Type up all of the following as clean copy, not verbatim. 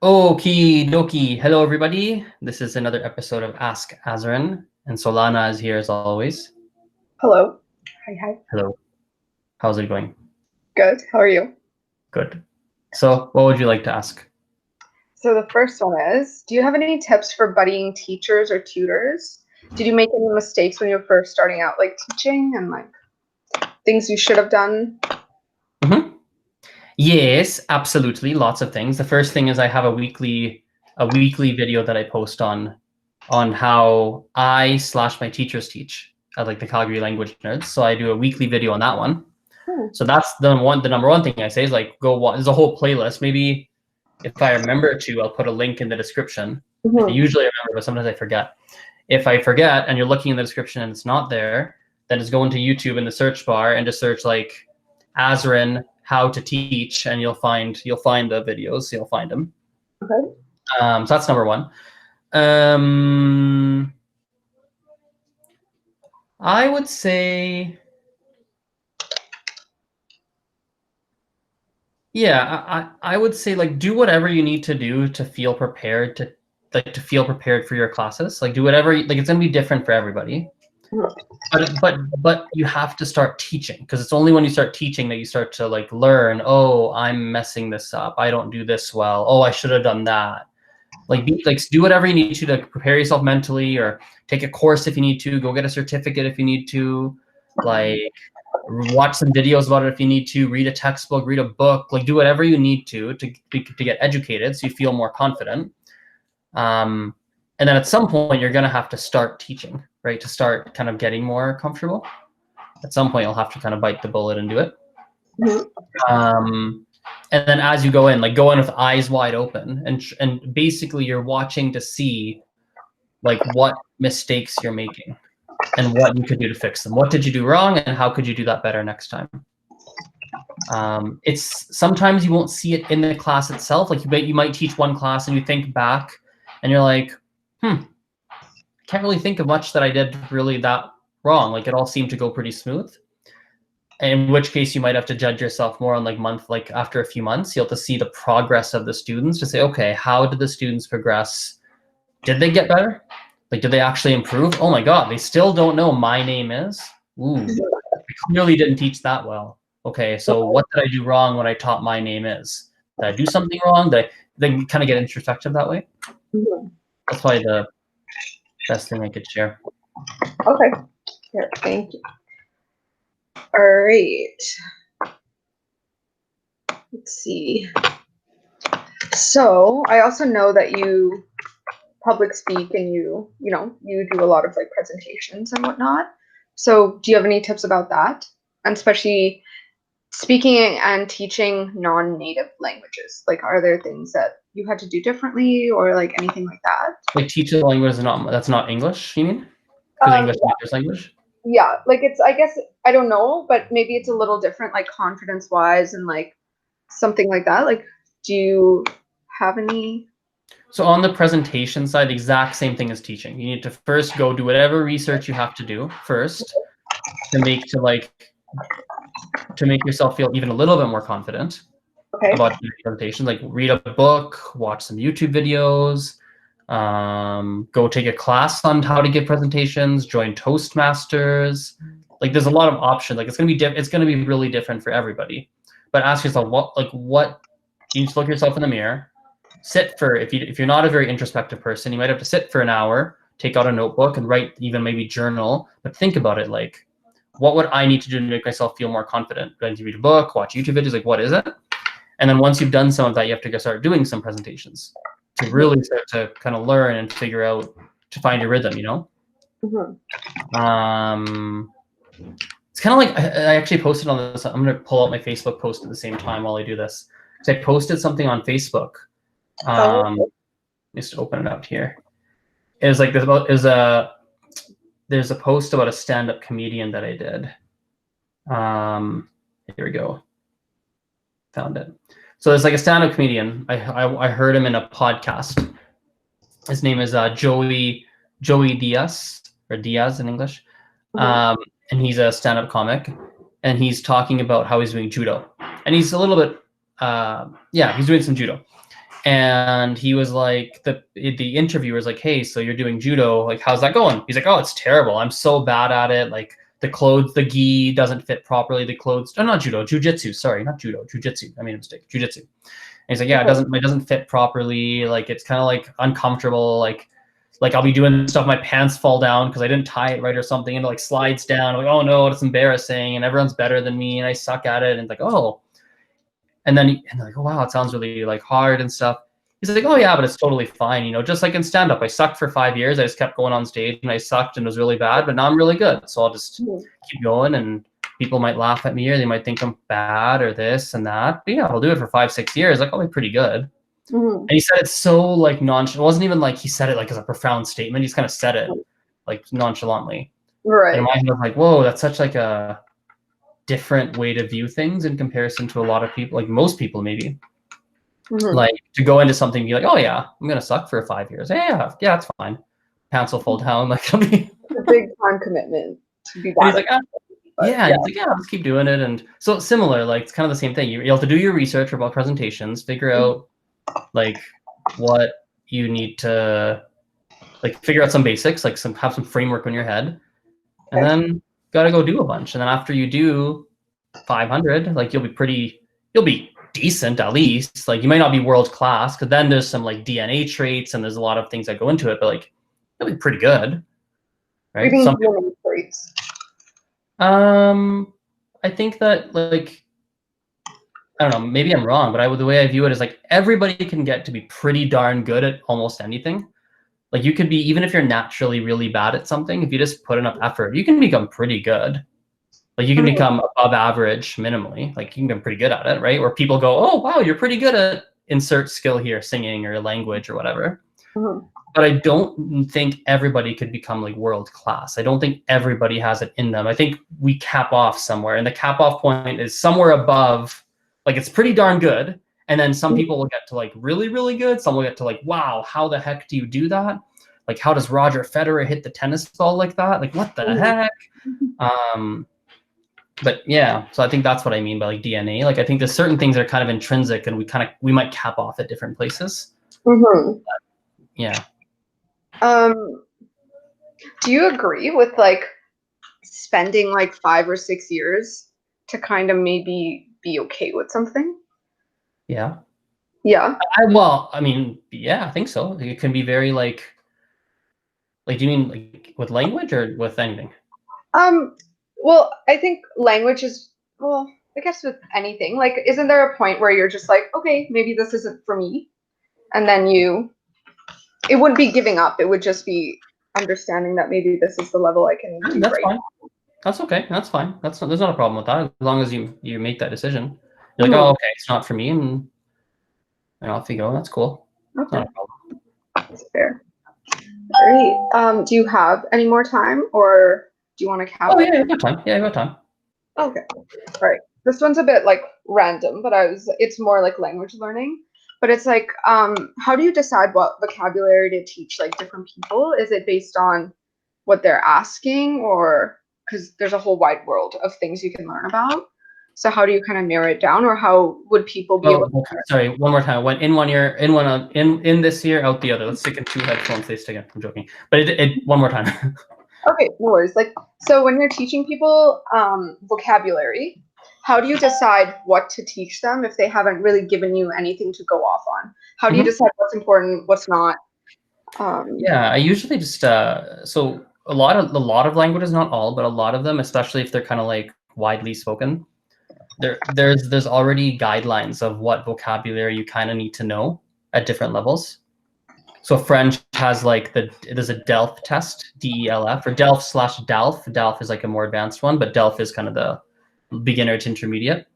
Okie dokie. Hello, everybody. This is another episode of Ask Azren, and Solana is here as always. Hello. Hi. Hello. How's it going? Good. How are you? Good. So, what would you like to ask? So the first one is, do you have any tips for buddying teachers or tutors? Did you make any mistakes when you were first starting out, like teaching and like things you should have done? Yes, absolutely. Lots of things. The first thing is I have a weekly video that I post on how I/my teachers teach at like the Calgary Language Nerds. So I do a weekly video on that one. So that's the number one thing I say is like go watch. There's a whole playlist. Maybe if I remember to, I'll put a link in the description. I usually remember, but sometimes I forget. If I forget and you're looking in the description and it's not there, then just go into YouTube in the search bar and just search like Azren how to teach, and you'll find the videos. You'll find them. Okay. So that's number one. I would say, yeah, I would say like do whatever you need to do to feel prepared for your classes. Like do whatever, like it's gonna be different for everybody. But you have to start teaching, because it's only when you start teaching that you start to like learn, oh, I'm messing this up. I don't do this well. Oh, I should have done that. Like do whatever you need to prepare yourself mentally, or take a course if you need to, go get a certificate if you need to, like watch some videos about it if you need to, read a textbook, read a book, like do whatever you need to get educated so you feel more confident. And then at some point you're going to have to start teaching, right? To start kind of getting more comfortable. At some point you'll have to kind of bite the bullet and do it. And then as you go in with eyes wide open, and basically you're watching to see like what mistakes you're making and what you could do to fix them. What did you do wrong, and how could you do that better next time? It's sometimes you won't see it in the class itself. Like you might teach one class and you think back and you're like, I can't really think of much that I did really that wrong. Like it all seemed to go pretty smooth. In which case you might have to judge yourself more on like after a few months. You'll have to see the progress of the students to say, okay, how did the students progress? Did they get better? Like, did they actually improve? Oh my God, they still don't know my name is. Ooh, I clearly didn't teach that well. Okay, so what did I do wrong when I taught my name is? Did I do something wrong? Did I then kind of get introspective that way? That's probably the best thing I could share. Okay. Here, thank you. All right. Let's see. So I also know that you public speak and you do a lot of like presentations and whatnot. So do you have any tips about that? And especially speaking and teaching non-native languages. Like, are there things that you had to do differently or like anything like that? Like teach a language that's not English, you mean? Because English is not your language? Yeah, like it's, I guess, I don't know, but maybe it's a little different, like confidence-wise and like something like that. Like, do you have any? So on the presentation side, the exact same thing as teaching. You need to first go do whatever research you have to do first to make yourself feel even a little bit more confident about your presentation. Like read a book, watch some YouTube videos, go take a class on how to give presentations, join Toastmasters. Like there's a lot of options. Like it's gonna be really different for everybody. But ask yourself what you need to look yourself in the mirror. Sit for, if you're not a very introspective person, you might have to sit for an hour, take out a notebook and write, even maybe journal, but think about it. Like, what would I need to do to make myself feel more confident? Do I need to read a book, watch YouTube videos? Like, what is it? And then once you've done some of that, you have to go start doing some presentations to really start to kind of learn and figure out, to find your rhythm, you know? It's kind of like, I actually posted on this. I'm going to pull out my Facebook post at the same time while I do this. So I posted something on Facebook. Just to open it up here. It was like there's a post about a stand-up comedian that I did. Here we go. Found it. So there's like a stand-up comedian. I heard him in a podcast. His name is Joey Diaz, or Diaz in English. And he's a stand-up comic, and he's talking about how he's doing judo. And he's a little bit he's doing some judo. And he was like, the interviewer was like, hey, so you're doing judo, like how's that going? He's like, oh, it's terrible, I'm so bad at it, like the clothes, the gi doesn't fit properly, the clothes, oh, not judo, jujitsu, sorry, not judo, jujitsu, I made a mistake, jujitsu. And he's like, yeah, it doesn't fit properly, like it's kind of like uncomfortable, like I'll be doing stuff, my pants fall down because I didn't tie it right or something, and it like slides down. I'm like, oh no, it's embarrassing, and everyone's better than me, and I suck at it. And it's like, oh, and then and they're like, oh wow, it sounds really like hard and stuff. He's like, oh yeah, but it's totally fine, you know. Just like in stand up, I sucked for 5 years. I just kept going on stage, and I sucked and it was really bad, but now I'm really good. So I'll just keep going, and people might laugh at me or they might think I'm bad or this and that. But yeah, I'll do it for 5-6 years. Like I'll be pretty good. And he said it so like nonchalant. It wasn't even like he said it like as a profound statement. He just kind of said it like nonchalantly. Right. And in my head, I was like, whoa, that's such like a different way to view things in comparison to a lot of people, like most people maybe. Like to go into something and be like, oh yeah, I'm gonna suck for 5 years. Yeah, it's fine. Pants will fall down. Like it'll be a big time commitment to be bad. He's like, yeah, he's like, yeah, let's keep doing it. And so similar, like it's kind of the same thing. You have to do your research about presentations, figure out like what you need to like figure out some basics, like have some framework in your head, and then gotta go do a bunch. And then after you do 500, like you'll be decent at least. Like you might not be world class because then there's some like DNA traits and there's a lot of things that go into it, but like you'll be pretty good, right? Some DNA traits. I think that like I don't know, maybe I'm wrong, but the way I view it is like everybody can get to be pretty darn good at almost anything. Like you could be, even if you're naturally really bad at something, if you just put enough effort, you can become pretty good. Like you can become above average minimally. Like you can become pretty good at it, right? Where people go, oh, wow, you're pretty good at insert skill here, singing or language or whatever. But I don't think everybody could become like world class. I don't think everybody has it in them. I think we cap off somewhere, and the cap off point is somewhere above, like it's pretty darn good. And then some people will get to like really, really good. Some will get to like, wow, how the heck do you do that? Like, how does Roger Federer hit the tennis ball like that? Like, what the heck? But yeah, so I think that's what I mean by like DNA. Like, I think there's certain things that are kind of intrinsic, and we might cap off at different places. But, yeah. Do you agree with like spending like 5 or 6 years to kind of maybe be okay with something? Yeah. Yeah. I mean, yeah, I think so. It can be very like do you mean like with language or with anything? Well, I think language is, well, I guess with anything. Like, isn't there a point where you're just like, okay, maybe this isn't for me, and then it wouldn't be giving up. It would just be understanding that maybe this is the level I can do. That's fine. That's okay. That's fine. There's not a problem with that as long as you make that decision. You're like, oh, okay, it's not for me, and off you go. That's cool. Okay. Not a problem. That's fair. Great. Do you have any more time, or do you want to cap? Oh yeah, I've got time. Yeah, I've got time. Okay. All right. This one's a bit like random, but it's more like language learning. But it's like, how do you decide what vocabulary to teach like different people? Is it based on what they're asking, or because there's a whole wide world of things you can learn about? So how do you kind of narrow it down, or how would people be able to sorry, one more time. When in 1 year, in this year, out the other. Let's stick in 2 headphones, they stick in. I'm joking. But it one more time. Okay, no worries. Like, so when you're teaching people vocabulary, how do you decide what to teach them if they haven't really given you anything to go off on? How do you decide what's important, what's not? Yeah, I usually just so a lot of languages, not all, but a lot of them, especially if they're kind of like widely spoken, there's already guidelines of what vocabulary you kind of need to know at different levels. So French has like there's a DELF test, DELF, or DELF/DALF. DALF is like a more advanced one, but DELF is kind of the beginner to intermediate.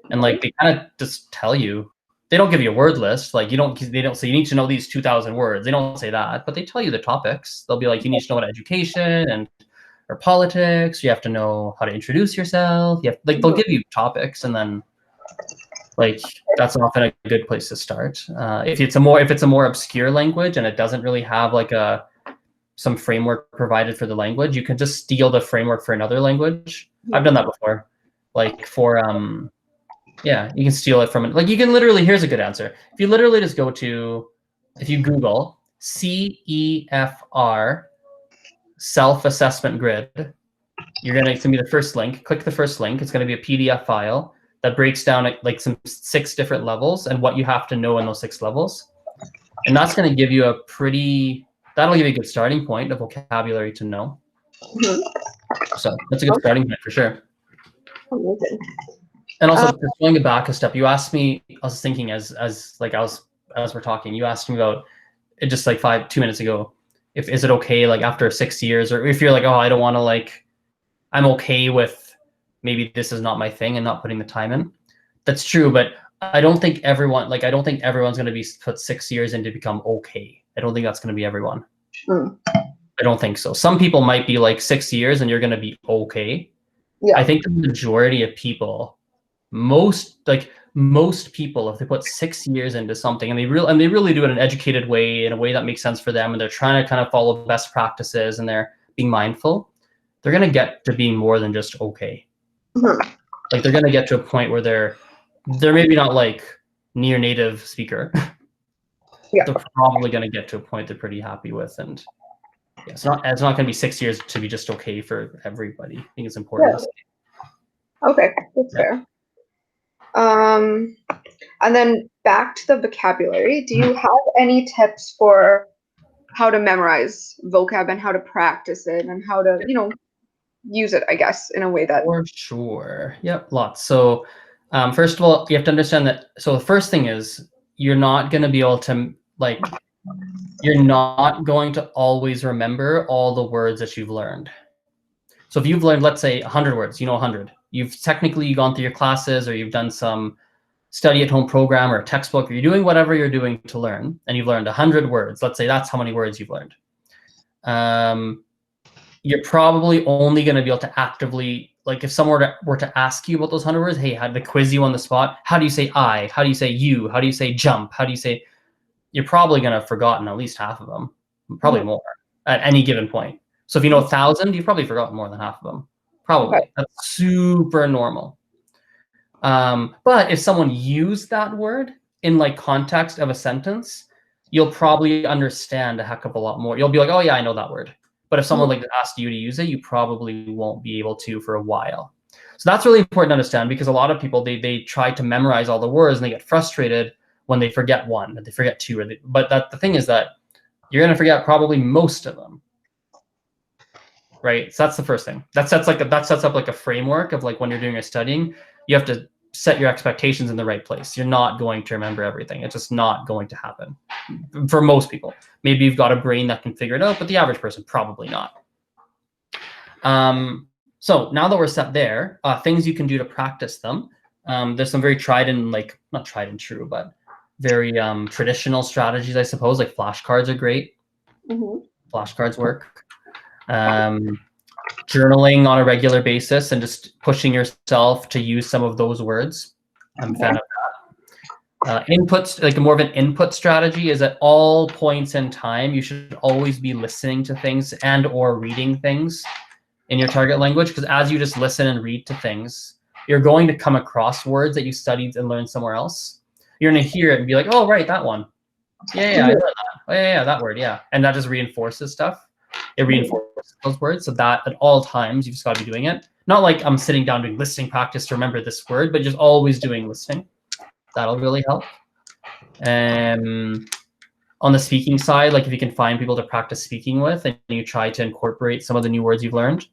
And like they kind of just tell you, they don't give you a word list. Like they don't say you need to know these 2,000 words. They don't say that, but they tell you the topics. They'll be like, you need to know about education or politics. You have to know how to introduce yourself. They'll give you topics, and then like that's often a good place to start. If it's a more obscure language and it doesn't really have like some framework provided for the language, you can just steal the framework for another language. I've done that before. Like for Yeah, you can steal it from it. Like you can literally, here's a good answer. If you literally just go to, if you Google CEFR self-assessment grid, it's gonna be the first link. Click the first link. It's gonna be a PDF file that breaks down like some 6 different levels and what you have to know in those 6 levels. And that's gonna give you that'll give you a good starting point of vocabulary to know. Mhm. So that's a good starting point for sure. Amazing. And also, just going back a step, you asked me. I was thinking as we're talking, you asked me about it just like 2 minutes ago. Is it okay like after 6 years, or if you're like, oh, I don't want to like, I'm okay with maybe this is not my thing and not putting the time in. That's true, but I don't think everyone's going to be put 6 years in to become okay. I don't think that's going to be everyone. I don't think so. Some people might be like 6 years and you're going to be okay. Yeah. I think the majority of people, most people, if they put 6 years into something and they really do it in an educated way, in a way that makes sense for them, and they're trying to kind of follow best practices and they're being mindful, they're going to get to being more than just okay. Like they're going to get to a point where they're maybe not like near native speaker. Yeah. They're probably going to get to a point they're pretty happy with. And yeah, it's not going to be 6 years to be just okay for everybody. I think it's important. Yeah. Okay, that's fair. And then back to the vocabulary, do you have any tips for how to memorize vocab and how to practice it and how to, use it, I guess, in a way that... For sure. Yep, lots. So first of all, you have to understand that. So the first thing is you're not going to be able to you're not going to always remember all the words that you've learned. So if you've learned, let's say 100 words, 100, you've technically gone through your classes or you've done some study at home program or a textbook, or you're doing whatever you're doing to learn, and you've learned 100 words. Let's say that's how many words you've learned. You're probably only going to be able to actively, like if someone were to ask you about those 100 words, hey, had to quiz you on the spot, how do you say I? How do you say you? How do you say jump? How do you say... You're probably going to have forgotten at least half of them, probably more at any given point. So if you know 1,000, you've probably forgotten more than half of them. Probably. Okay. That's super normal. But if someone used that word in like context of a sentence, you'll probably understand a heck of a lot more. You'll be like, oh yeah, I know that word. But if someone like asked you to use it, you probably won't be able to for a while. So that's really important to understand, because a lot of people, they try to memorize all the words and they get frustrated when they forget one, or they forget two, but the thing is that you're going to forget probably most of them. Right? So that's the first thing. That sets up like a framework of like when you're doing your studying, you have to set your expectations in the right place. You're not going to remember everything. It's just not going to happen for most people. Maybe you've got a brain that can figure it out, but the average person, probably not. So now that we're set there, things you can do to practice them. There's some very tried and like, not tried and true, but very traditional strategies, I suppose. Like flashcards are great. Flashcards work. Journaling on a regular basis and just pushing yourself to use some of those words. I'm a fan of that. Inputs, like more of an input strategy, is at all points in time, you should always be listening to things and or reading things in your target language, because as you just listen and read to things, you're going to come across words that you studied and learned somewhere else. You're going to hear it and be like, oh, right, that one. Yeah, I learned that. Oh, yeah, that word, yeah. And that just reinforces stuff. It reinforces those words, so that at all times you've just got to be doing it. Not like I'm sitting down doing listening practice to remember this word, but just always doing listening. That'll really help. On the speaking side, like if you can find people to practice speaking with and you try to incorporate some of the new words you've learned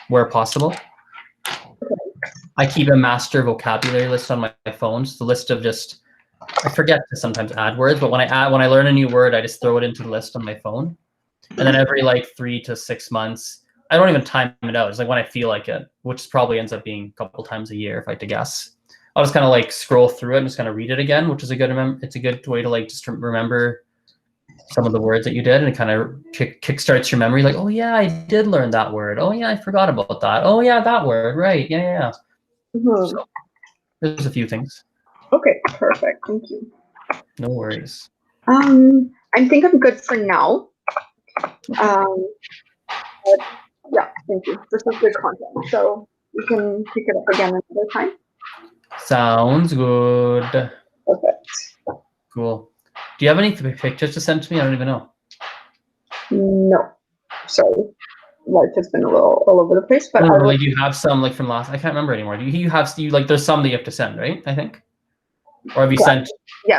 where possible. I keep a master vocabulary list on my phone. It's the list of just, I forget to sometimes add words, but when I learn a new word, I just throw it into the list on my phone. And then every like 3 to 6 months, I don't even time it out. It's like when I feel like it, which probably ends up being a couple times a year if I had to guess. I'll just kind of like scroll through it and just kind of read it again, which is it's a good way to like just remember some of the words that you did, and it kind of kickstarts your memory. Like, oh yeah, I did learn that word. Oh yeah, I forgot about that. Oh yeah, that word. Right. Yeah. So there's a few things. Okay, perfect. Thank you. No worries. I think I'm good for now. But yeah, thank you. This was good content. So we can pick it up again another time. Sounds good. Perfect. Cool. Do you have any pictures to send to me? I don't even know. No, sorry. Life has been a little all over the place, but Or like you have some like from last. I can't remember anymore. You have like there's some that you have to send, right? I think. Or have you sent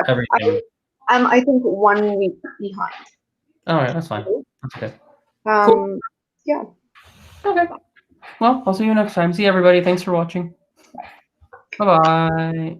everything? I think 1 week behind. All right, that's fine. That's okay. Cool. Yeah. Okay. Well, I'll see you next time. See everybody. Thanks for watching. Bye bye.